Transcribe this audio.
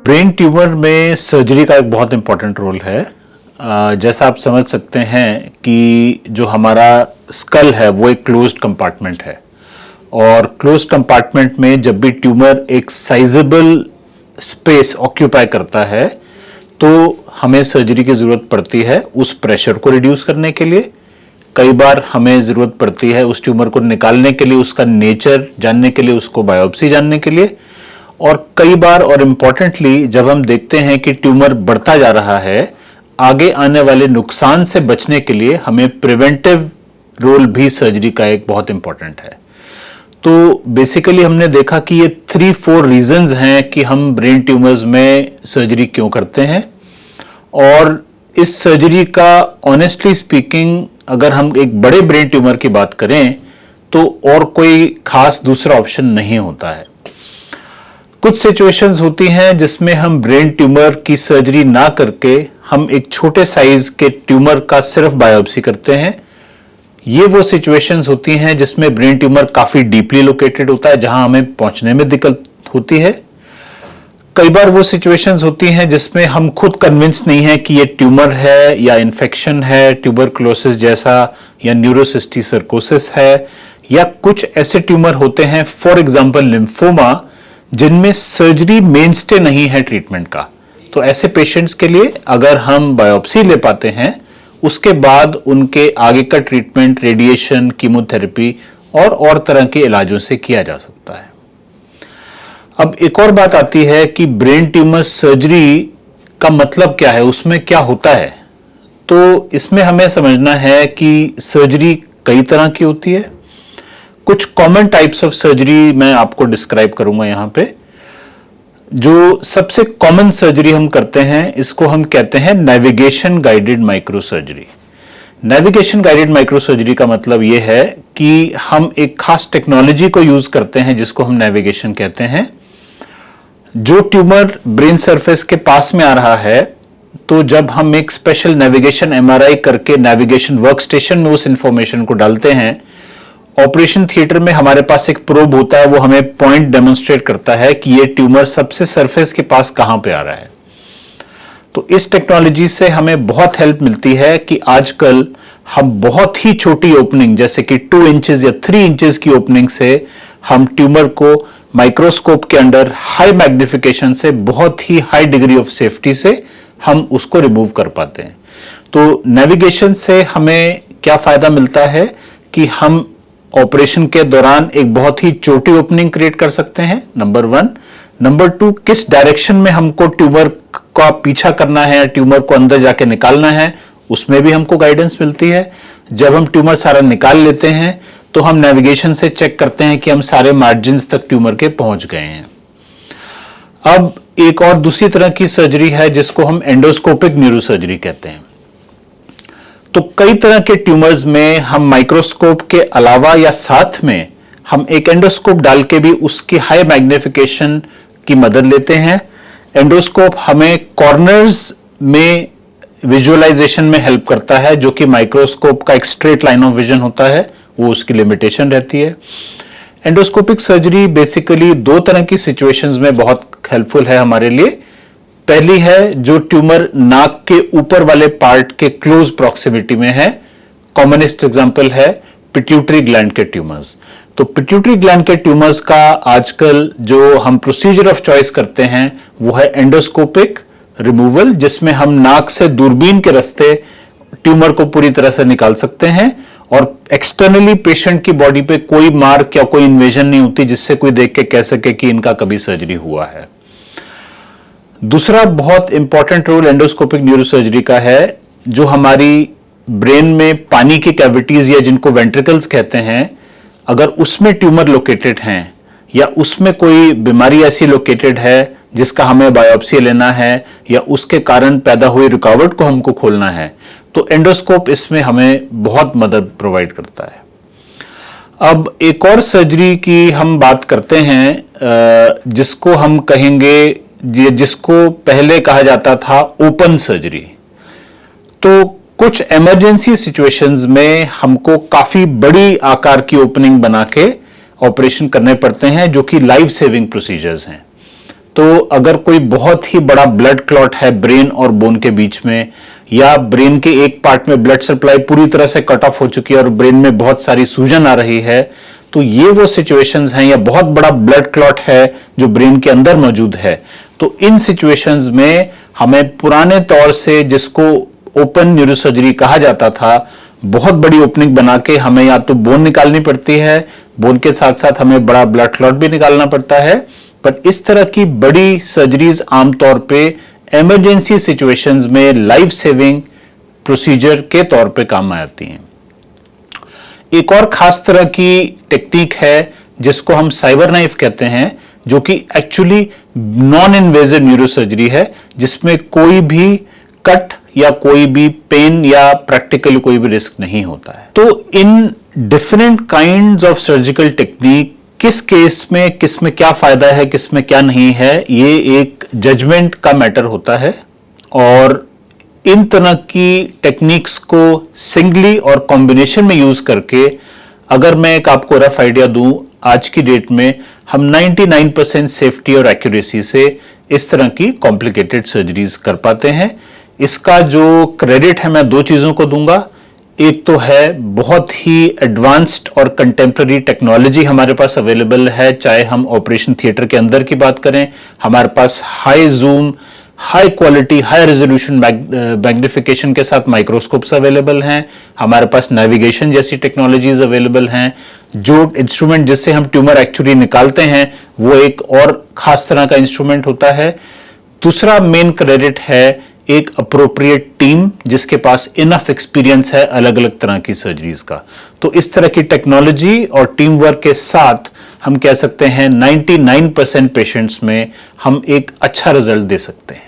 Brain tumour में surgery का एक बहुत इंपॉर्टेंट रोल है। जैसा आप समझ सकते हैं कि जो हमारा स्कल है वो एक क्लोज्ड कंपार्टमेंट है और क्लोज्ड कंपार्टमेंट में जब भी ट्यूमर एक साइजेबल स्पेस ऑक्यूपाई करता है तो हमें सर्जरी की ज़रूरत पड़ती है उस प्रेशर को रिड्यूस करने के लिए। कई बार हमें ज़रूरत पड़ती है उस ट्यूमर को निकालने के लिए, उसका नेचर जानने के लिए, उसको बायोप्सी जानने के लिए। और कई बार और इम्पॉर्टेंटली जब हम देखते हैं कि ट्यूमर बढ़ता जा रहा है, आगे आने वाले नुकसान से बचने के लिए हमें प्रिवेंटिव रोल भी सर्जरी का एक बहुत इंपॉर्टेंट है। तो बेसिकली हमने देखा कि ये 3-4 रीजंस हैं कि हम ब्रेन ट्यूमर्स में सर्जरी क्यों करते हैं। और इस सर्जरी का ऑनेस्टली स्पीकिंग अगर हम एक बड़े ब्रेन ट्यूमर की बात करें तो और कोई खास दूसरा ऑप्शन नहीं होता है। कुछ सिचुएशंस होती हैं जिसमें हम ब्रेन ट्यूमर की सर्जरी ना करके हम एक छोटे साइज के ट्यूमर का सिर्फ बायोप्सी करते हैं। ये वो सिचुएशंस होती हैं जिसमें ब्रेन ट्यूमर काफी डीपली लोकेटेड होता है, जहां हमें पहुंचने में दिक्कत होती है। कई बार वो सिचुएशंस होती हैं जिसमें हम खुद कन्विंस नहीं है कि ये ट्यूमर है या इन्फेक्शन है, ट्यूबरकुलोसिस जैसा, या न्यूरोसिस्टिसर्कोसिस है, या कुछ ऐसे ट्यूमर होते हैं फॉर एग्जांपल लिम्फोमा जिनमें सर्जरी मेनस्टे नहीं है ट्रीटमेंट का। तो ऐसे पेशेंट्स के लिए अगर हम बायोप्सी ले पाते हैं उसके बाद उनके आगे का ट्रीटमेंट रेडिएशन, कीमोथेरेपी और तरह के इलाजों से किया जा सकता है। अब एक और बात आती है कि ब्रेन ट्यूमर सर्जरी का मतलब क्या है, उसमें क्या होता है। तो इसमें हमें समझना है कि सर्जरी कई तरह की होती है। कुछ कॉमन टाइप्स ऑफ सर्जरी मैं आपको डिस्क्राइब करूंगा यहां पे। जो सबसे कॉमन सर्जरी हम करते हैं इसको हम कहते हैं navigation guided micro surgery. Navigation guided micro surgery का मतलब यह है कि हम एक खास टेक्नोलॉजी को यूज करते हैं जिसको हम नेविगेशन कहते हैं। जो ट्यूमर ब्रेन सरफेस के पास में आ रहा है, तो जब हम एक स्पेशल नेविगेशन एमआरआई करके नेविगेशन वर्क स्टेशन में उस इंफॉर्मेशन को डालते हैं, ऑपरेशन थिएटर में हमारे पास एक प्रोब होता है, वो हमें पॉइंट डेमोन्स्ट्रेट करता है कि ये ट्यूमर सबसे सरफेस के पास कहां पे आ रहा है। तो इस टेक्नोलॉजी से हमें बहुत हेल्प मिलती है कि आजकल हम बहुत ही छोटी ओपनिंग जैसे कि 2 इंचेस या 3 इंचेस की ओपनिंग से हम ट्यूमर को माइक्रोस्कोप के अंडर हाई मैग्निफिकेशन से बहुत ही हाई डिग्री ऑफ सेफ्टी से हम उसको रिमूव कर पाते हैं। तो नेविगेशन से हमें क्या फायदा मिलता है कि हम ऑपरेशन के दौरान एक बहुत ही छोटी ओपनिंग क्रिएट कर सकते हैं, नंबर 1। नंबर 2, किस डायरेक्शन में हमको ट्यूमर का पीछा करना है, ट्यूमर को अंदर जाके निकालना है, उसमें भी हमको गाइडेंस मिलती है। जब हम ट्यूमर सारा निकाल लेते हैं तो हम नेविगेशन से चेक करते हैं कि हम सारे मार्जिन्स तक ट्यूमर के पहुंच गए हैं। अब एक और दूसरी तरह की सर्जरी है जिसको हम एंडोस्कोपिक न्यूरोसर्जरी कहते हैं। तो कई तरह के ट्यूमर्स में हम माइक्रोस्कोप के अलावा या साथ में हम एक एंडोस्कोप डाल के भी उसकी हाई मैग्निफिकेशन की मदद लेते हैं। एंडोस्कोप हमें कॉर्नर्स में विजुअलाइजेशन में हेल्प करता है, जो कि माइक्रोस्कोप का एक स्ट्रेट लाइन ऑफ विजन होता है, वो उसकी लिमिटेशन रहती है। एंडोस्कोपिक सर्जरी बेसिकली 2 तरह की सिचुएशंस में बहुत हेल्पफुल है हमारे लिए। पहली है जो ट्यूमर नाक के ऊपर वाले पार्ट के क्लोज प्रॉक्सिमिटी में है। कॉमनेस्ट एग्जांपल है पिट्यूटरी ग्लैंड के ट्यूमर्स। तो पिट्यूटरी ग्लैंड के ट्यूमर्स का आजकल जो हम प्रोसीजर ऑफ चॉइस करते हैं वो है एंडोस्कोपिक रिमूवल, जिसमें हम नाक से दूरबीन के रास्ते ट्यूमर को पूरी तरह से निकाल सकते हैं और एक्सटर्नली पेशेंट की बॉडी पे कोई मार्क या कोई इन्वेजन नहीं होती जिससे कोई देख के कह सके कि इनका कभी सर्जरी हुआ है। दूसरा बहुत इंपॉर्टेंट रोल एंडोस्कोपिक न्यूरोसर्जरी का है, जो हमारी ब्रेन में पानी की कैविटीज या जिनको वेंट्रिकल्स कहते हैं, अगर उसमें ट्यूमर लोकेटेड हैं या उसमें कोई बीमारी ऐसी लोकेटेड है जिसका हमें बायोप्सी लेना है या उसके कारण पैदा हुई रुकावट को हमको खोलना है, तो एंडोस्कोप इसमें हमें बहुत मदद प्रोवाइड करता है। अब एक और सर्जरी की हम बात करते हैं जिसको हम कहेंगे, जिसको पहले कहा जाता था ओपन सर्जरी। तो कुछ इमरजेंसी सिचुएशंस में हमको काफी बड़ी आकार की ओपनिंग बना के ऑपरेशन करने पड़ते हैं, जो कि लाइफ सेविंग प्रोसीजर्स हैं। तो अगर कोई बहुत ही बड़ा ब्लड क्लॉट है ब्रेन और बोन के बीच में, या ब्रेन के एक पार्ट में ब्लड सप्लाई पूरी तरह से कट ऑफ हो चुकी है और ब्रेन में बहुत सारी सूजन आ रही है, तो ये वो सिचुएशंस हैं, या बहुत बड़ा ब्लड क्लॉट है जो ब्रेन के अंदर मौजूद है, तो इन सिचुएशंस में हमें पुराने तौर से जिसको ओपन न्यूरोसर्जरी कहा जाता था, बहुत बड़ी ओपनिंग बना के हमें या तो बोन निकालनी पड़ती है, बोन के साथ साथ हमें बड़ा ब्लड क्लॉट भी निकालना पड़ता है। पर इस तरह की बड़ी सर्जरीज आमतौर पे इमरजेंसी सिचुएशंस में लाइफ सेविंग प्रोसीजर के तौर पे काम में आती हैं। एक और खास तरह की टेक्निक है जिसको हम साइबर नाइफ कहते हैं, जो कि एक्चुअली नॉन इन्वेजिव न्यूरोसर्जरी है, जिसमें कोई भी कट या कोई भी पेन या प्रैक्टिकली कोई भी रिस्क नहीं होता है। तो in different kinds of surgical technique किस केस में किस में क्या फायदा है, किस में क्या नहीं है, ये एक जजमेंट का मैटर होता है। और इन तरह की टेक्निक्स को सिंगली और कॉम्बिनेशन में यूज करके अगर मैं एक आपको रफ आइडिया दूं, आज की डेट में हम 99% सेफ्टी और एक्यूरेसी से इस तरह की कॉम्प्लिकेटेड सर्जरीज कर पाते हैं। इसका जो क्रेडिट है मैं दो चीजों को दूंगा। एक तो है बहुत ही एडवांस्ड और कंटेम्प्रेरी टेक्नोलॉजी हमारे पास अवेलेबल है, चाहे हम ऑपरेशन थिएटर के अंदर की बात करें, हमारे पास high zoom, high quality, high resolution magnification के साथ माइक्रोस्कोप्स अवेलेबल हैं, हमारे पास नेविगेशन जैसी टेक्नोलॉजीज अवेलेबल हैं। जो इंस्ट्रूमेंट जिससे हम ट्यूमर एक्चुअली निकालते हैं वो एक और खास तरह का इंस्ट्रूमेंट होता है। दूसरा मेन क्रेडिट है एक अप्रोप्रिएट टीम जिसके पास इनफ एक्सपीरियंस है अलग अलग तरह की सर्जरीज का। तो इस तरह की टेक्नोलॉजी और टीम वर्क के साथ हम कह सकते हैं 99% पेशेंट्स में हम एक अच्छा रिजल्ट दे सकते हैं।